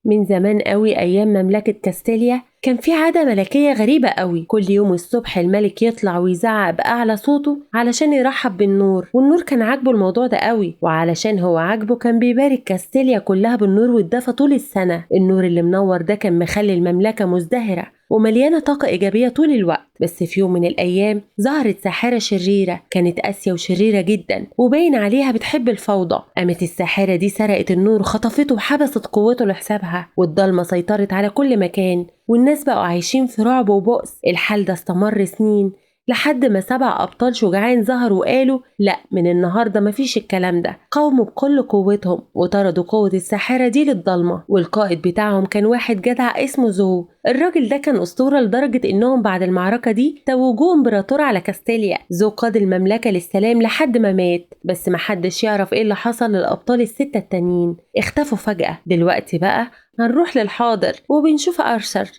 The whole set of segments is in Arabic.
من زمان قوي أيام مملكة كاستيليا كان في عادة ملكية غريبة قوي. كل يوم الصبح الملك يطلع ويزعق بأعلى صوته علشان يرحب بالنور، والنور كان عاجبه الموضوع ده قوي، وعلشان هو عاجبه كان بيبارك كاستيليا كلها بالنور والدفى طول السنة. النور اللي منور ده كان مخلي المملكة مزدهرة ومليانة طاقة إيجابية طول الوقت. بس في يوم من الأيام ظهرت ساحرة شريرة، كانت قاسية وشريرة جدا وباين عليها بتحب الفوضى. قامت الساحرة دي سرقت النور وخطفته وحبست قوته لحسابها، والضلمة سيطرت على كل مكان والناس بقوا عايشين في رعب وبؤس. الحال ده استمر سنين لحد ما 7 أبطال شجعان ظهروا وقالوا لا، من النهاردة مفيش الكلام ده. قاوموا بكل قوتهم وطردوا قوة الساحرة دي للضلمة، والقائد بتاعهم كان واحد جدع اسمه زو. الراجل ده كان أسطورة لدرجة إنهم بعد المعركة دي توجوه إمبراطور على كاستيليا. زو قاد المملكة للسلام لحد ما مات، بس محدش يعرف إيه اللي حصل للأبطال ال6 التانيين، اختفوا فجأة. دلوقتي بقى هنروح للحاضر وبنشوف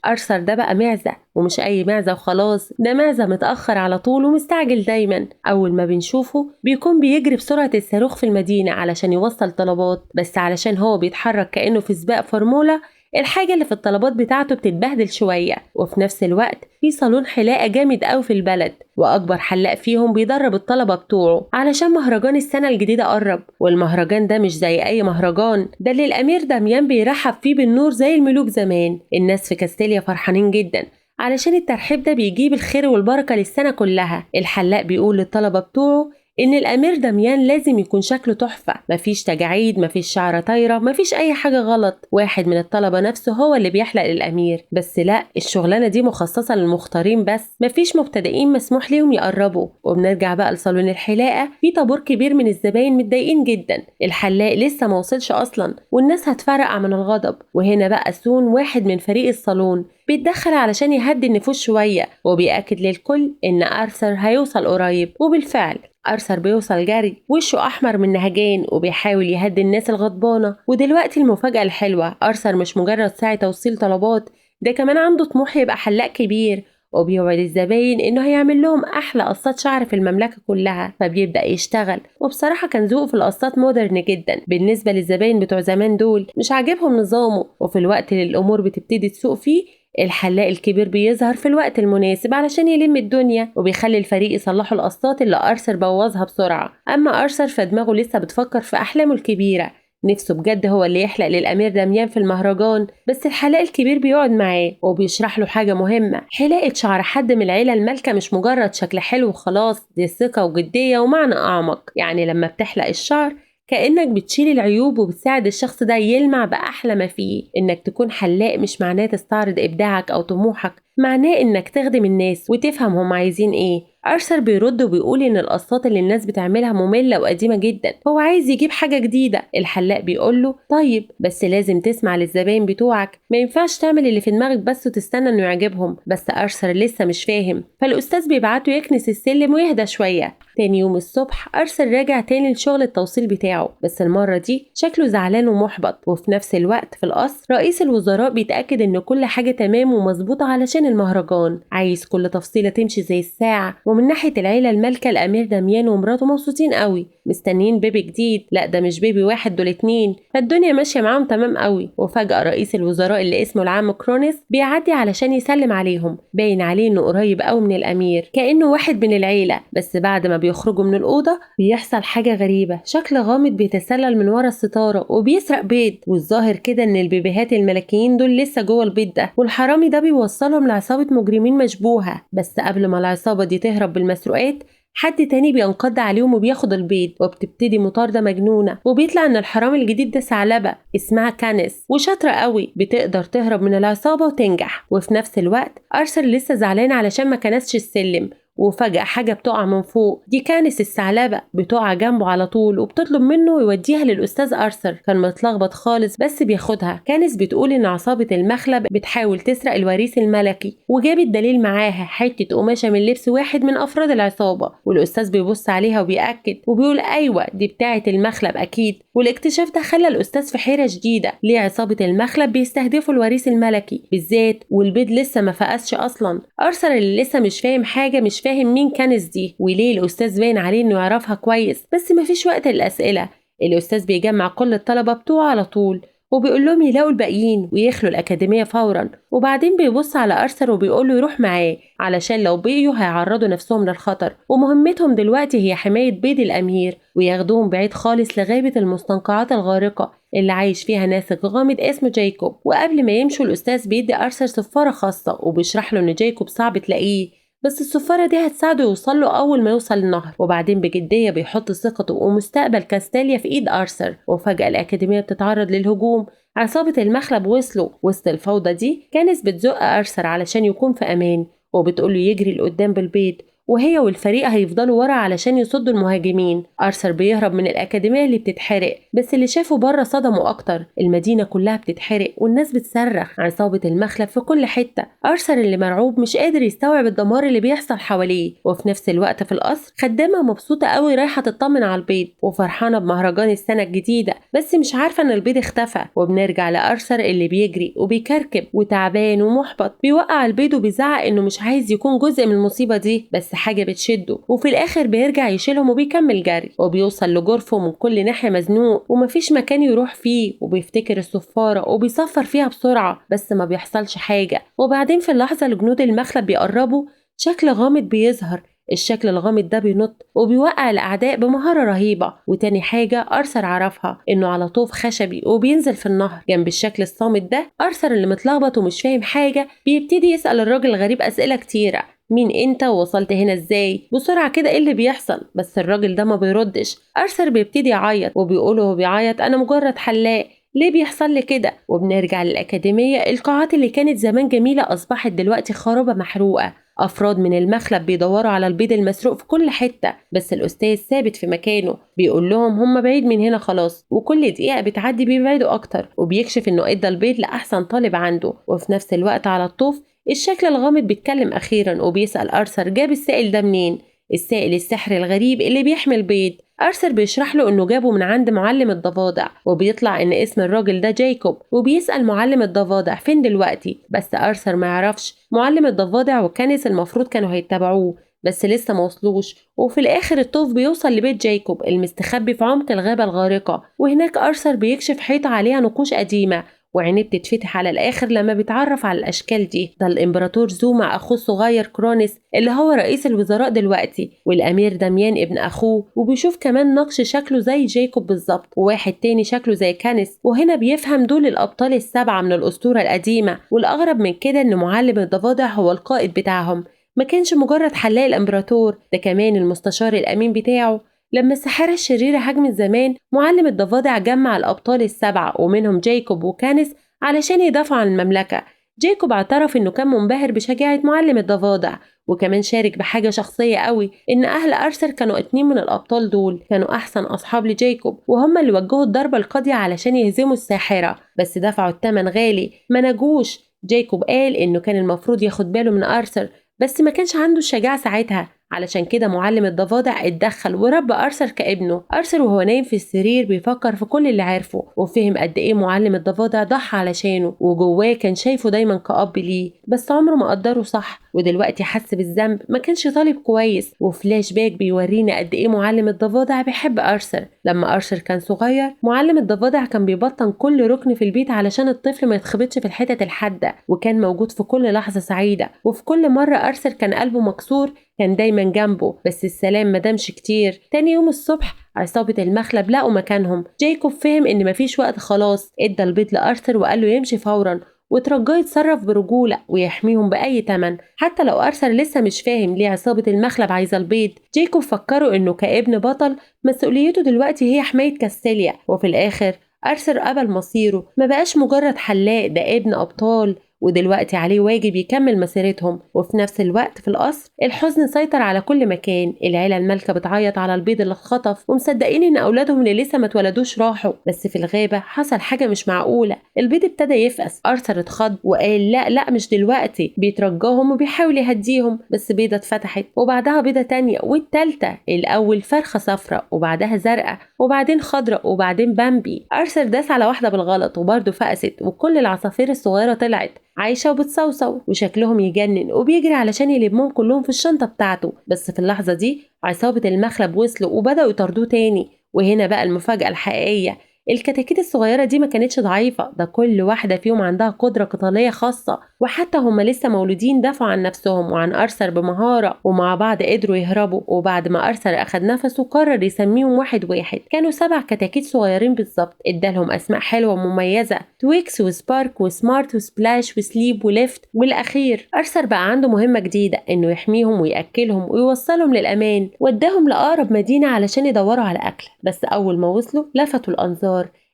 أرثر ده بقى معزة، ومش أي معزة وخلاص، ده معزة متأخر على طول ومستعجل دايما. أول ما بنشوفه بيكون بيجري بسرعة الصاروخ في المدينة علشان يوصل طلبات، بس علشان هو بيتحرك كأنه في سباق فورمولا الحاجة اللي في الطلبات بتاعته بتتبهدل شوية. وفي نفس الوقت في صالون حلاقة جامد قوي في البلد، وأكبر حلاق فيهم بيدرب الطلبة بتوعه علشان مهرجان السنة الجديدة قرب. والمهرجان ده مش زي أي مهرجان، ده اللي الأمير داميان بيرحب فيه بالنور زي الملوك زمان. الناس في كاستيليا فرحانين جدا علشان الترحيب ده بيجيب الخير والبركة للسنة كلها. الحلاق بيقول للطلبة بتوعه إن الأمير داميان لازم يكون شكله تحفة، مفيش تجاعيد، مفيش شعر طايرة، مفيش أي حاجة غلط. واحد من الطلبة نفسه هو اللي بيحلق للأمير، بس لا، الشغلانة دي مخصصة للمختارين بس، مفيش مبتدئين مسموح ليهم يقربوا. وبنرجع بقى لصالون الحلاقة، في طابور كبير من الزباين متضايقين جدا، الحلاق لسه موصلش أصلا والناس هتفرقع من الغضب. وهنا بقى سون واحد من فريق الصالون بيتدخل علشان يهدي النفوس شوية، وبيأكد للكل إن أرثر هيوصل قريب. وبالفعل أرثر بيوصل جري، وشه أحمر من نهجان، وبيحاول يهدي الناس الغضبانة. ودلوقتي المفاجأة الحلوة، أرثر مش مجرد ساعي توصيل طلبات، ده كمان عنده طموح يبقى حلاق كبير، وبيوعد الزباين إنه هيعمل لهم أحلى قصات شعر في المملكة كلها. فبيبدأ يشتغل، وبصراحة كان ذوقه في القصات مودرن جدا بالنسبة للزباين بتوع زمان دول، مش عاجبهم نظامه. وفي الوقت اللي الأمور بتبتدي تسوق فيه، الحلاق الكبير بيظهر في الوقت المناسب علشان يلم الدنيا، وبيخلي الفريق يصلحوا القصات اللي أرثر بوظها بسرعة. أما أرثر فدماغه لسه بتفكر في أحلامه الكبيرة، نفسه بجد هو اللي يحلق للأمير داميان في المهرجان. بس الحلاق الكبير بيقعد معاه وبيشرح له حاجة مهمة، حلاقة شعر حد من العيلة المالكة مش مجرد شكل حلو وخلاص، دي ثقة وجدية ومعنى أعمق. يعني لما بتحلق الشعر كأنك بتشيل العيوب وبتساعد الشخص ده يلمع بأحلى ما فيه. إنك تكون حلاق مش معناه تستعرض إبداعك أو طموحك، معناه إنك تخدم الناس وتفهم هم عايزين إيه. أرثر بيرد وبيقول إن القصات اللي الناس بتعملها مملة وقديمة جدا، هو عايز يجيب حاجة جديدة. الحلاق بيقول له طيب، بس لازم تسمع للزباين بتوعك، ما ينفعش تعمل اللي في دماغك بس وتستنى إنه يعجبهم. بس أرثر لسه مش فاهم، فالأستاذ بيبعته يكنس السلم ويهدى شوية. تاني يوم الصبح أرثر راجع تاني لشغل التوصيل بتاعه، بس المرة دي شكله زعلان ومحبط. وفي نفس الوقت في القصر رئيس الوزراء بيتأكد إن كل حاجة تمام ومظبوطة علشان المهرجان، عايز كل تفصيلة تمشي زي الساعة. ومن ناحية العيلة المالكة، الأمير داميان ومراته مبسوطين قوي، مستنيين بيبي جديد. لا، ده مش بيبي واحد، دول 2، فالدنيا ماشية معاهم تمام قوي. وفجأة رئيس الوزراء اللي اسمه العم كرونيس بيعدي علشان يسلم عليهم، باين عليه إنه قريب قوي من الأمير، كأنه واحد من العيلة. بس بعد ما بيخرجوا من الأوضة بيحصل حاجة غريبة، شكل غامض بيتسلل من ورا الستارة وبيسرق بيض، والظاهر كده إن البيبيهات الملكيين دول لسه جوه البيت ده، والحرامي ده بيوصلهم لعصابة مجرمين مشبوهة. بس قبل ما العصابة دي تهرب بالمسروقات، حد تاني بينقض عليهم وبياخد البيض، وبتبتدي مطاردة مجنونة. وبيطلع ان الحرامي الجديد ده ثعلبة اسمها كانس، وشاطرة قوي، بتقدر تهرب من العصابة وتنجح. وفي نفس الوقت أرثر لسه زعلان علشان ما كنسش السلم، وفجأة حاجة بتقع من فوق، دي كانس الثعلبة بتقع جنبه على طول، وبتطلب منه يوديها للأستاذ أرثر. كان متلخبط خالص بس بياخدها. كانس بتقول إن عصابة المخلب بتحاول تسرق الوريث الملكي، وجابت دليل معاها، حتة قماشة من لبس واحد من أفراد العصابة. والأستاذ بيبص عليها وبيأكد وبيقول أيوة، دي بتاعة المخلب أكيد. والاكتشاف ده خلى الأستاذ في حيرة شديدة، ليه عصابة المخلب بيستهدفوا الوريث الملكي بالذات، والبيض لسه ما فقسش أصلا. أرثر اللي لسه مش فاهم حاجة، مش فاهم مين كانس دي وليه الأستاذ باين عليه إنه يعرفها كويس، بس مفيش وقت للأسئلة. الأستاذ بيجمع كل الطلبة بتوعه على طول، وبيقول لهم يلاقوا الباقيين ويخلوا الأكاديمية فورا. وبعدين بيبص على أرثر وبيقول له يروح معاه علشان لو بقيوا هيعرضوا نفسهم للخطر، ومهمتهم دلوقتي هي حماية بيض الأمير وياخدوهم بعيد خالص لغابة المستنقعات الغارقة اللي عايش فيها ناسك غامض اسمه جايكوب. وقبل ما يمشوا الأستاذ بيدي أرثر صفارة خاصة وبيشرح له إن جايكوب صعب تلاقيه، بس الصفارة دي هتساعده يوصل له أول ما يوصل النهر. وبعدين بجدية بيحط ثقته ومستقبل كاستاليا في إيد أرثر. وفجأة الأكاديمية بتتعرض للهجوم. عصابة المخلب وصلوا. وسط الفوضى دي كانس بتزق أرثر علشان يكون في أمان وبتقوله يجري لقدام بالبيض، وهي والفريق هيفضلوا ورا علشان يصدوا المهاجمين. أرثر بيهرب من الأكاديمية اللي بتتحرق، بس اللي شافه بره صدمه أكتر. المدينة كلها بتتحرق والناس بتصرخ، عصابة المخلب في كل حتة. أرثر اللي مرعوب مش قادر يستوعب الدمار اللي بيحصل حواليه. وفي نفس الوقت في القصر خدامة مبسوطة قوي رايحة تطمن على البيض وفرحانة بمهرجان السنة الجديدة، بس مش عارفة إن البيض اختفى. وبنرجع لأرثر اللي بيجري وبيكركب وتعبان ومحبط، بيوقع البيض وبيزعق إنه مش عايز يكون جزء من المصيبة دي، بس حاجة بتشده. وفي الآخر بيرجع يشيلهم وبيكمل جري وبيوصل لجرفه من كل ناحية مزنوق ومفيش مكان يروح فيه، وبيفتكر الصفارة وبيصفر فيها بسرعة بس ما بيحصلش حاجة. وبعدين في اللحظة اللي جنود المخلب بيقربوا شكل غامض بيظهر. الشكل الغامض ده بينط وبيوقع الأعداء بمهارة رهيبة. وتاني حاجة أرثر عرفها إنه على طوف خشبي وبينزل في النهر. جنب الشكل الصامت ده أرثر اللي متلخبط ومش فاهم حاجة بيبتدي يسأل الراجل الغريب أسئلة كتيرة. مين انت ووصلت هنا ازاي؟ بسرعة كده ايه اللي بيحصل؟ بس الراجل ده ما بيردش. أرثر بيبتدي يعيط وبيقوله وهو بيعيط أنا مجرد حلاق، ليه بيحصل لي كده؟ وبنرجع للأكاديمية. القاعات اللي كانت زمان جميلة أصبحت دلوقتي خرابة محروقة. أفراد من المخلب بيدوروا على البيض المسروق في كل حتة، بس الأستاذ ثابت في مكانه بيقول لهم هم بعيد من هنا خلاص. وكل دقيقة بتعدي بيبعدوا أكتر، وبيكشف إنه إدى البيض لأحسن طالب عنده. وفي نفس الوقت على الطوف الشكل الغامض بيتكلم أخيرا وبيسأل أرثر جاب السائل ده منين؟ السائل السحري الغريب اللي بيحمي البيض. أرثر بيشرح له إنه جابه من عند معلم الضفادع، وبيطلع إن اسم الراجل ده جايكوب. وبيسأل معلم الضفادع فين دلوقتي، بس أرثر ما يعرفش. معلم الضفادع وكانس المفروض كانوا هيتبعوه بس لسه ما وصلوش. وفي الآخر الطوف بيوصل لبيت جايكوب المستخبي في عمق الغابة الغارقة، وهناك أرثر بيكشف حيطة عليها نقوش قديمة وعينيه بتتفتح على الآخر لما بيتعرف على الأشكال دي. ده الإمبراطور زو مع أخوه الصغير كرونس اللي هو رئيس الوزراء دلوقتي، والأمير داميان ابن أخوه. وبيشوف كمان نقش شكله زي جايكوب بالظبط وواحد تاني شكله زي كانس. وهنا بيفهم دول الأبطال السبعة من الأسطورة القديمة. والأغرب من كده إن معلم الضفادع هو القائد بتاعهم، ما كانش مجرد حلاق الإمبراطور، ده كمان المستشار الأمين بتاعه. لما السحارة الشريرة هجمت زمان معلم الضفادع جمع الأبطال السبعة ومنهم جايكوب وكانس علشان يدافعوا عن المملكة. جايكوب اعترف إنه كان منبهر بشجاعة معلم الضفادع، وكمان شارك بحاجة شخصية قوي إن أهل أرثر كانوا 2 من الأبطال دول كانوا أحسن أصحاب لجايكوب، وهم اللي وجهوا الضربة القاضية علشان يهزموا الساحرة، بس دفعوا الثمن غالي ما نجوش. جايكوب قال إنه كان المفروض ياخد باله من أرثر بس ما كانش عنده الشجاعة ساعتها، علشان كده معلم الضفادع اتدخل وربى أرثر كابنه. أرثر وهو نايم في السرير بيفكر في كل اللي عرفه وفهم قد ايه معلم الضفادع ضحى علشانه، وجواه كان شايفه دايما كأب ليه بس عمره ما قدره صح. ودلوقتي حس بالذنب، ما كانش طالب كويس. وفلاش باك بيورينا قد ايه معلم الضفادع بيحب أرثر. لما أرثر كان صغير معلم الضفادع كان بيبطن كل ركن في البيت علشان الطفل ما يتخبطش في الحتت الحادة، وكان موجود في كل لحظة سعيدة. وفي كل مرة أرثر كان قلبه مكسور كان دايما جنبه، بس السلام ما دامش كتير. تاني يوم الصبح عصابة المخلب لقوا مكانهم. جايكوب فهم ان مفيش وقت خلاص، ادى البيض لأرثر وقال له يمشي فورا، وترجاه يتصرف برجولة ويحميهم بأي تمن. حتى لو أرثر لسه مش فاهم ليه عصابة المخلب عايزة البيض، جايكوب فكره انه كابن بطل مسؤوليته دلوقتي هي حماية كاستيليا. وفي الآخر أرثر قبل مصيره، ما بقاش مجرد حلاق، ده ابن أبطال ودلوقتي عليه واجب يكمل مسيرتهم. وفي نفس الوقت في القصر الحزن سيطر على كل مكان. العيلة المالكة بتعيط على البيض اللي اتخطف ومصدقين ان اولادهم اللي لسه ما اتولدوش راحوا، بس في الغابة حصل حاجة مش معقولة. البيض ابتدى يفقس. أرثر اتخض وقال لا مش دلوقتي، بيترجاهم وبيحاول يهديهم. بس بيضة اتفتحت وبعدها بيضة تانية والتالتة، الأول فرخة صفراء وبعدها زرقاء وبعدين خضراء وبعدين بامبي. أرثر داس على واحدة بالغلط وبرضه فقست، وكل العصافير الصغيرة طلعت عايشة وبتصوصو وشكلهم يجنن، وبيجري علشان يلمهم كلهم في الشنطة بتاعته. بس في اللحظة دي عصابة المخلب وصلوا وبدأوا يطاردوه تاني. وهنا بقى المفاجأة الحقيقية، الكتاكيت الصغيرة دي ما كانتش ضعيفة، ده كل واحدة فيهم عندها قدرة قتالية خاصة، وحتى هما لسه مولودين دافعوا عن نفسهم وعن أرثر بمهارة، ومع بعض قدروا يهربوا. وبعد ما أرثر أخد نفسه قرر يسميهم واحد واحد. كانوا 7 كتاكيت صغيرين بالظبط، ادالهم أسماء حلوة ومميزة: تويكس وسبارك وسمارت وسبلاش وسليب وليفت. والأخير أرثر بقى عنده مهمة جديدة، إنه يحميهم ويأكلهم ويوصلهم للأمان، وداهم لأقرب مدينة علشان يدوروا على أكل. بس أول ما وصلوا لفتوا الأنظار،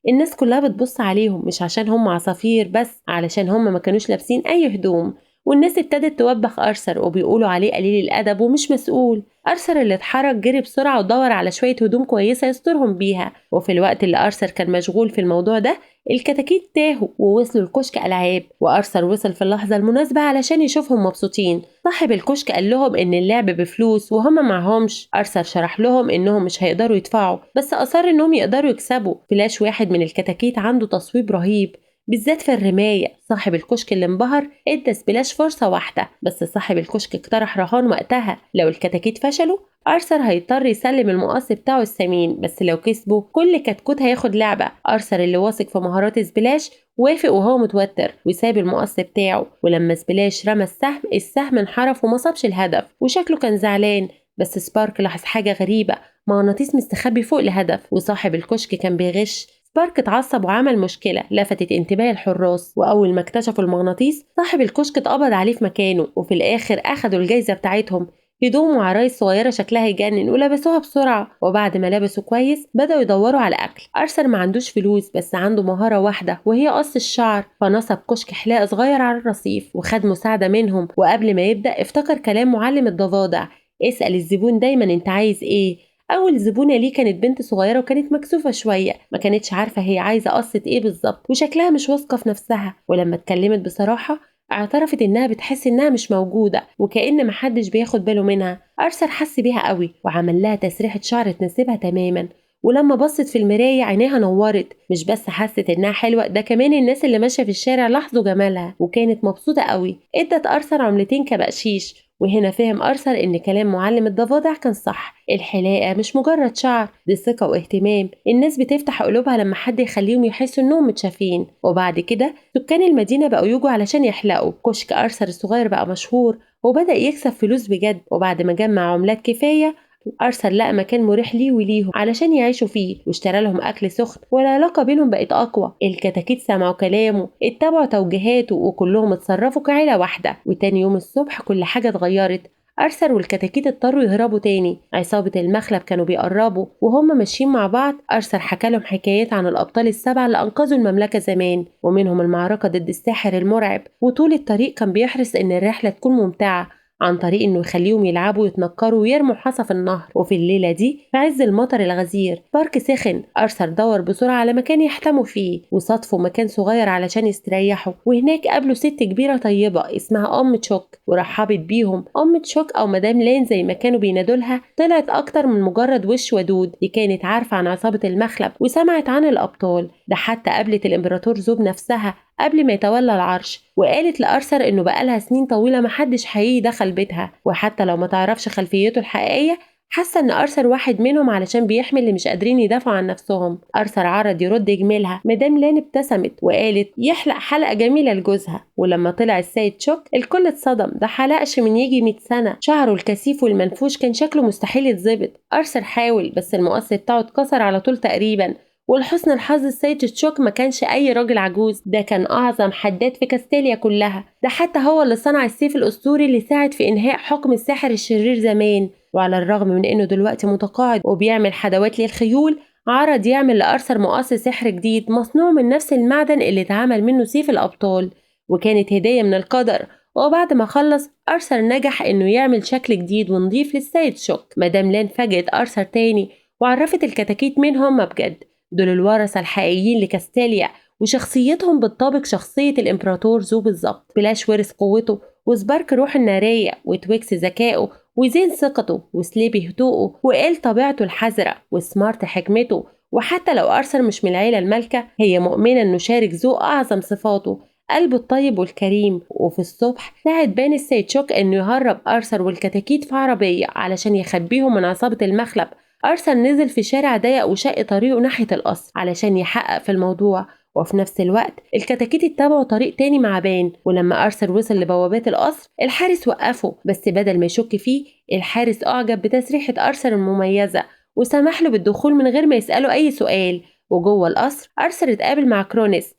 الناس كلها بتبص عليهم، مش عشان هم عصافير بس، علشان هم ما كانوش لابسين أي هدوم. والناس ابتدت توبخ أرثر وبيقولوا عليه قليل الأدب ومش مسؤول. أرثر اللي اتحرك جري بسرعة ودور على شوية هدوم كويسة يسترهم بيها. وفي الوقت اللي أرثر كان مشغول في الموضوع ده، الكتاكيت تاهوا ووصلوا لكشك ألعاب، وأرثر وصل في اللحظة المناسبة علشان يشوفهم مبسوطين. صاحب الكشك قال لهم إن اللعب بفلوس وهم معهمش. أرثر شرح لهم إنهم مش هيقدروا يدفعوا، بس أصر إنهم يقدروا يكسبوا. فلاش واحد من الكتاكيت عنده تصويب رهيب بالذات في الرماية. صاحب الكشك اللي انبهر ادى سبلاش فرصة واحدة، بس صاحب الكشك اقترح رهان وقتها: لو الكتاكيت فشلوا أرثر هيضطر يسلم المقص بتاعه الثمين، بس لو كسبوا كل كتكوت هياخد لعبة. أرثر اللي واثق في مهارات سبلاش وافق وهو متوتر وساب المقص بتاعه. ولما سبلاش رمى السهم انحرف وما صابش الهدف، وشكله كان زعلان. بس سبارك لاحظ حاجة غريبة: مغناطيس مستخبي فوق الهدف، وصاحب الكشك كان بيغش. سبارك اتعصب وعمل مشكلة لفتت انتباه الحراس، وأول ما اكتشفوا المغناطيس صاحب الكشك اتقبض عليه في مكانه. وفي الآخر أخدوا الجايزة بتاعتهم، هدوم وعرايس صغيرة شكلها يجنن، ولبسوها بسرعة. وبعد ما لبسوا كويس بدأوا يدوروا على أكل. أرثر ما عندوش فلوس، بس عنده مهارة واحدة وهي قص الشعر، فنصب كشك حلاقة صغير على الرصيف وخد مساعدة منهم. وقبل ما يبدأ افتكر كلام معلم الضفادع: اسأل الزبون دايما انت عايز ايه. أول زبونة ليه كانت بنت صغيرة وكانت مكسوفة شوية، ما كانتش عارفة هي عايزة قصة ايه بالظبط، وشكلها مش واثقة في نفسها. ولما اتكلمت بصراحة اعترفت انها بتحس انها مش موجودة وكأن محدش بياخد باله منها. أرثر حس بيها قوي وعمل لها تسريحة شعر تناسبها تماما. ولما بصت في المراية عينيها نورت، مش بس حست انها حلوة، ده كمان الناس اللي ماشية في الشارع لاحظوا جمالها وكانت مبسوطة قوي. ادت أرثر عملتين كبقشيش. وهنا فهم أرثر إن كلام معلم الضفادع كان صح، الحلاقة مش مجرد شعر، دي ثقة واهتمام. الناس بتفتح قلوبها لما حد يخليهم يحسوا إنهم متشافين. وبعد كده سكان المدينة بقوا يجوا علشان يحلقوا. كشك أرثر الصغير بقى مشهور وبدأ يكسب فلوس بجد. وبعد ما جمع عملات كفاية أرثر لقى مكان مريح ليه وليهم علشان يعيشوا فيه، واشترى لهم أكل سخن، والعلاقة بينهم بقت أقوى. الكتاكيت سمعوا كلامه، اتبعوا توجيهاته، وكلهم اتصرفوا كعيلة واحدة. وتاني يوم الصبح كل حاجة اتغيرت. أرثر والكتاكيت اضطروا يهربوا تاني. عصابة المخلب كانوا بيقربوا، وهم ماشيين مع بعض أرثر حكى لهم حكايات عن الأبطال ال7 اللي أنقذوا المملكة زمان، ومنهم المعركة ضد الساحر المرعب. وطول الطريق كان بيحرص إن الرحلة تكون ممتعة عن طريق انه يخليهم يلعبوا ويتنكروا ويرموا حصى في النهر. وفي الليله دي في عز المطر الغزير بارك سخن. أرثر دور بسرعه على مكان يحتموا فيه، وصادفوا مكان صغير علشان يستريحوا. وهناك قابلوا ست كبيره طيبه اسمها ام تشوك، ورحبت بيهم. ام تشوك او مدام لين زي ما كانوا بينادولها طلعت اكتر من مجرد وش ودود، دي كانت عارفه عن عصابه المخلب وسمعت عن الابطال. ده حتى قابلت الامبراطور زوب نفسها قبل ما يتولى العرش، وقالت لأرثر إنه بقالها سنين طويلة محدش حقيقي دخل بيتها، وحتى لو ما تعرفش خلفيته الحقيقية حاسة إن أرثر واحد منهم علشان بيحمي اللي مش قادرين يدافعوا عن نفسهم. أرثر عرض يرد جميلها، مدام لين ابتسمت وقالت يحلق حلقة جميلة لجوزها. ولما طلع السيد شوك الكل اتصدم، ده حلقش من يجي 100 سنة، شعره الكثيف والمنفوش كان شكله مستحيل يتظبط. أرثر حاول بس المقص بتاعه اتكسر على طول تقريبا. ولحسن الحظ السيد تشوك ما كانش أي راجل عجوز، ده كان أعظم حداد في كاستيليا كلها، ده حتى هو اللي صنع السيف الأسطوري اللي ساعد في إنهاء حكم الساحر الشرير زمان. وعلى الرغم من إنه دلوقتي متقاعد وبيعمل حدوات للخيول، عرض يعمل لأرثر مقص سحر جديد مصنوع من نفس المعدن اللي اتعمل منه سيف الأبطال، وكانت هدية من القدر. وبعد ما خلص أرثر نجح إنه يعمل شكل جديد ونضيف للسيد شوك. مدام لين فاجأت أرثر تاني وعرفت الكتاكيت مين هم بجد، دول الورثة الحقيقيين لكاستيليا وشخصيتهم بتطابق شخصية الإمبراطور زو بالظبط. بلاش ورث قوته، وسبارك روح النارية، وتويكس ذكائه، وزين ثقته، وسليبي هدوءه، وإيل طبيعته الحذرة، وسمارت حكمته. وحتى لو أرثر مش من العيلة المالكة، هي مؤمنة إنه شارك زو أعظم صفاته، قلبه الطيب والكريم. وفي الصبح ساعد بان السيد شوك إنه يهرب أرثر والكتاكيت في عربية علشان يخبيهم من عصابة المخلب أرثر نزل في شارع ضيق وشق طريقه ناحية القصر علشان يحقق في الموضوع، وفي نفس الوقت الكتاكيت اتبعوا طريق تاني مع بان. ولما أرثر وصل لبوابات القصر الحارس وقفه، بس بدل ما يشك فيه الحارس أعجب بتسريحة أرثر المميزة وسمح له بالدخول من غير ما يسأله أي سؤال. وجوه القصر أرثر اتقابل مع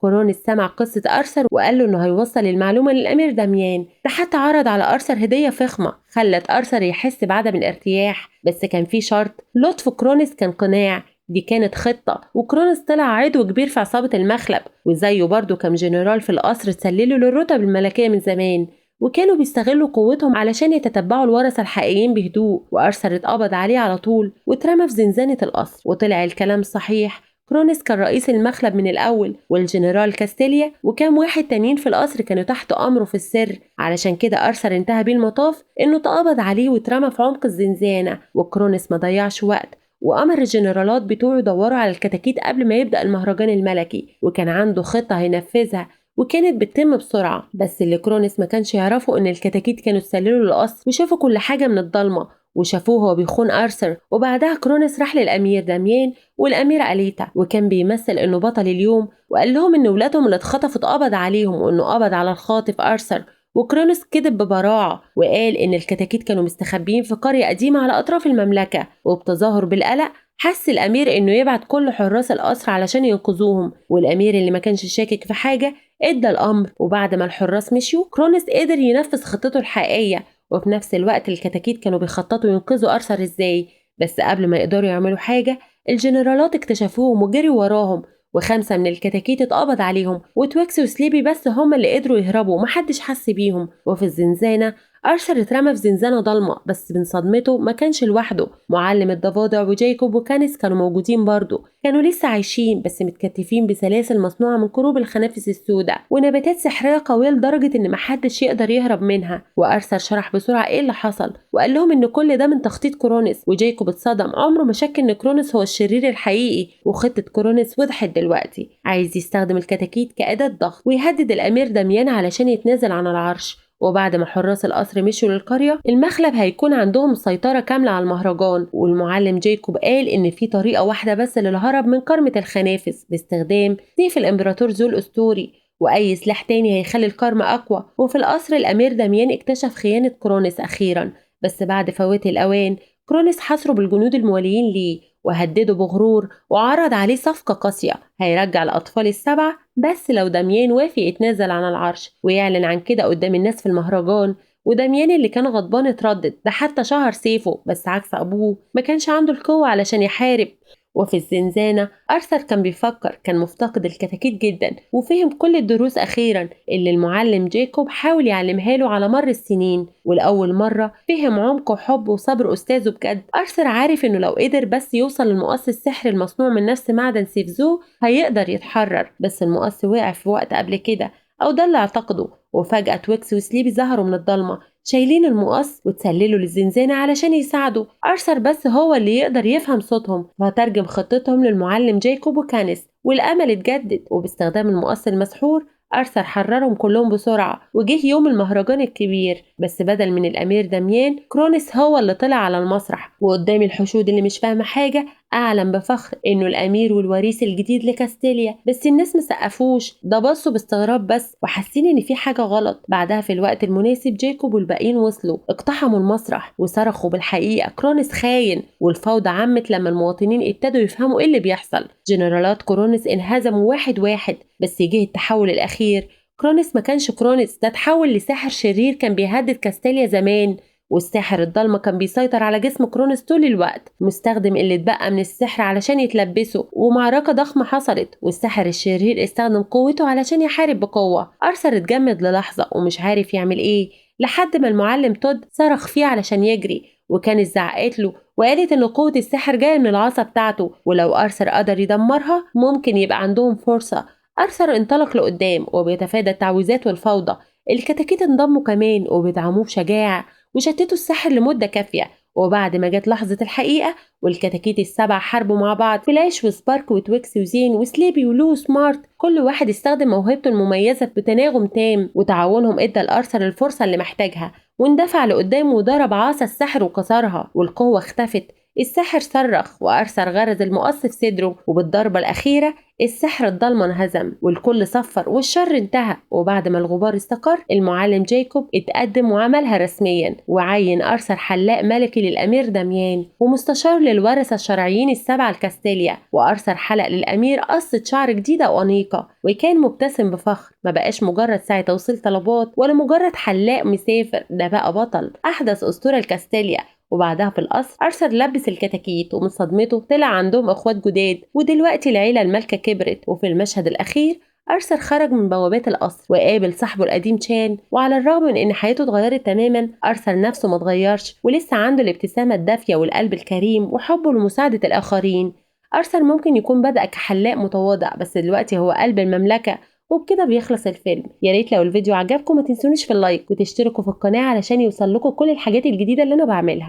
كرونس سمع قصة أرثر وقال له إنه هيوصل المعلومة للأمير داميان. ده حتى عرض على أرثر هدية فخمة خلت أرثر يحس بعدم الارتياح، بس كان في شرط. لطف كرونس كان قناع، دي كانت خطة، وكرونس طلع عضو كبير في عصابة المخلب، وزيه برضه كم جنرال في القصر اتسللوا للرتب الملكية من زمان، وكانوا بيستغلوا قوتهم علشان يتتبعوا الورثة الحقيقيين بهدوء. وأرثر اتقبض عليه على طول واترمى في زنزانة القصر. وطلع الكلام صحيح، كرونس كان رئيس المخلب من الأول، والجنرال كاستيليا وكام واحد تانيين في القصر كانوا تحت أمره في السر. علشان كده أرثر انتهى بيه المطاف إنه اتقبض عليه واترمى في عمق الزنزانة. وكرونس ما ضيعش وقت وأمر الجنرالات بتوعه يدوروا على الكتاكيت قبل ما يبدأ المهرجان الملكي، وكان عنده خطة هينفذها وكانت بتتم بسرعة. بس اللي كرونس ما كانش يعرفه إن الكتاكيت كانوا اتسللوا للقصر وشافوا كل حاجة من الضلمة، وشافوه هو بيخون أرثر. وبعدها كرونس راح للأمير داميان والأميرة أليتا وكان بيمثل إنه بطل اليوم، وقال لهم إن ولادهم اللي اتخطفوا اتقبض عليهم وإنه قبض على الخاطف أرثر. وكرونس كذب ببراعة وقال إن الكتاكيت كانوا مستخبيين في قرية قديمة على أطراف المملكة. وبتظاهر بالقلق حس الأمير إنه يبعت كل حراس القصر علشان ينقذوهم، والأمير اللي ما كانش شاكك في حاجة ادى الأمر. وبعد ما الحراس مشيوا كرونس قدر ينفذ خطته الحقيقية. وفي نفس الوقت الكتاكيت كانوا بيخططوا ينقذوا أرثر إزاي، بس قبل ما يقدروا يعملوا حاجة الجنرالات اكتشفوهم وجروا وراهم، و5 من الكتاكيت اتقبض عليهم، وتويكس وسليبي بس هم اللي قدروا يهربوا ومحدش حس بيهم. وفي الزنزانة أرثر اترمى في زنزانة ضلمة، بس من صدمته ما كانش لوحده، معلم الضفادع وجايكوب وكانس كانوا موجودين برضه. كانوا لسه عايشين بس متكتفين بسلاسل مصنوعة من كروب الخنافس السوداء ونباتات سحرية قوية لدرجة إن محدش يقدر يهرب منها. وأرثر شرح بسرعة إيه اللي حصل وقال لهم إن كل ده من تخطيط كرونس. وجايكوب اتصدم، عمره ما شك إن كرونس هو الشرير الحقيقي، وخطة كرونس وضحت دلوقتي. عايز يستخدم الكتاكيت كأداة ضغط ويهدد الأمير داميان علشان يتنازل عن العرش. وبعد ما حراس القصر مشوا للقرية المخلب هيكون عندهم سيطرة كاملة على المهرجان. والمعلم جايكوب قال إن في طريقة واحدة بس للهرب من كرمة الخنافس باستخدام سيف الإمبراطور ذو الأسطوري، وأي سلاح تاني هيخلي الكرمة أقوى. وفي القصر الأمير داميان اكتشف خيانة كرونس أخيرا، بس بعد فوات الأوان كرونس حاصره بالجنود المواليين ليه وهدده بغرور وعرض عليه صفقة قاسية هيرجع الأطفال ال7 بس لو داميان وافق يتنازل عن العرش ويعلن عن كده قدام الناس في المهرجان. وداميان اللي كان غضبان اتردد، ده حتى شهر سيفه، بس عكس أبوه ما كانش عنده القوة علشان يحارب. وفي الزنزانة أرثر كان بيفكر، كان مفتقد الكتاكيت جدا وفهم كل الدروس أخيرا اللي المعلم جايكوب حاول يعلمها له على مر السنين. ولأول مرة فهم عمق وحب وصبر أستاذه بجد. أرثر عارف إنه لو قدر بس يوصل للمقص السحري المصنوع من نفس معدن سيف زو هيقدر يتحرر، بس المقص وقع في وقت قبل كده، أو ده اللي اعتقده. وفجأة تويكس وسليبي ظهروا من الضلمة شايلين المقص وتسللوا للزنزانة علشان يساعدوا أرثر، بس هو اللي يقدر يفهم صوتهم فترجم خطتهم للمعلم جايكوب وكانس. والأمل اتجدد، وباستخدام المقص المسحور أرثر حررهم كلهم بسرعة. وجه يوم المهرجان الكبير، بس بدل من الأمير داميان كرونس هو اللي طلع على المسرح، وقدام الحشود اللي مش فاهمة حاجة أعلن بفخر إنه الأمير والوريث الجديد لكاستيليا. بس الناس مسقفوش، ده بصوا باستغراب بس وحاسين إن في حاجة غلط. بعدها في الوقت المناسب جايكوب والباقيين وصلوا اقتحموا المسرح وصرخوا بالحقيقة كرونس خاين، والفوضى عمت لما المواطنين ابتدوا يفهموا إيه اللي بيحصل. جنرالات كرونس انهزموا واحد واحد، بس جه التحول الأخير. كرونس ما كانش كرونس، ده تحول لساحر شرير كان بيهدد كاستيليا زمان، والساحر الضلمة كان بيسيطر على جسم كرونس طول الوقت مستخدم اللي اتبقى من السحر علشان يتلبسه. ومعركة ضخمة حصلت والساحر الشرير استخدم قوته علشان يحارب بقوة. أرثر اتجمد للحظة ومش عارف يعمل ايه لحد ما المعلم تود صرخ فيه علشان يجري، وكانت زعقت له وقالت ان قوة السحر جاية من العصا بتاعته، ولو أرثر قدر يدمرها ممكن يبقى عندهم فرصة. أرثر انطلق لقدام وبيتفادى التعويذات والفوضى. الكتاكيت انضموا كمان وبيدعموه بشجاعة وشتتوا السحر لمدة كافية. وبعد ما جت لحظة الحقيقة والكتاكيت ال7 حاربوا مع بعض، فلاش وسبارك وتويكس وزين وسليبي ولو سمارت كل واحد استخدم موهبته المميزة بتناغم تام، وتعاونهم ادى لأرثر الفرصة اللي محتاجها واندفع لقدام وضرب عصا السحر وكسرها والقوة اختفت. الساحر صرخ وأرثر غرز المقص في صدره، وبالضربة الأخيرة السحر الضلمة انهزم والكل صفر والشر انتهى. وبعد ما الغبار استقر المعلم جايكوب اتقدم وعملها رسميا، وعين أرثر حلاق ملكي للأمير داميان ومستشار للورثة الشرعيين السبعة الكاستيليا. وأرثر حلق للأمير قصة شعر جديدة وأنيقة وكان مبتسم بفخر، ما بقاش مجرد ساعي توصيل طلبات ولا مجرد حلاق مسافر، ده بقى بطل أحدث أسطورة الكاستيليا. وبعدها في القصر أرثر لبس الكتاكيت ومن صدمته طلع عندهم أخوات جداد، ودلوقتي العيلة المالكة كبرت. وفي المشهد الأخير أرثر خرج من بوابات القصر وقابل صاحبه القديم تشان، وعلى الرغم من إن حياته اتغيرت تماما أرثر نفسه ما اتغيرش ولسه عنده الابتسامة الدافية والقلب الكريم وحبه لمساعدة الآخرين. أرثر ممكن يكون بدأ كحلاق متواضع بس دلوقتي هو قلب المملكة. وبكده بيخلص الفيلم. يا ريت لو الفيديو عجبكم ما تنسونيش في اللايك وتشتركوا في القناة علشان يوصل لكم كل الحاجات الجديدة اللي أنا بعملها.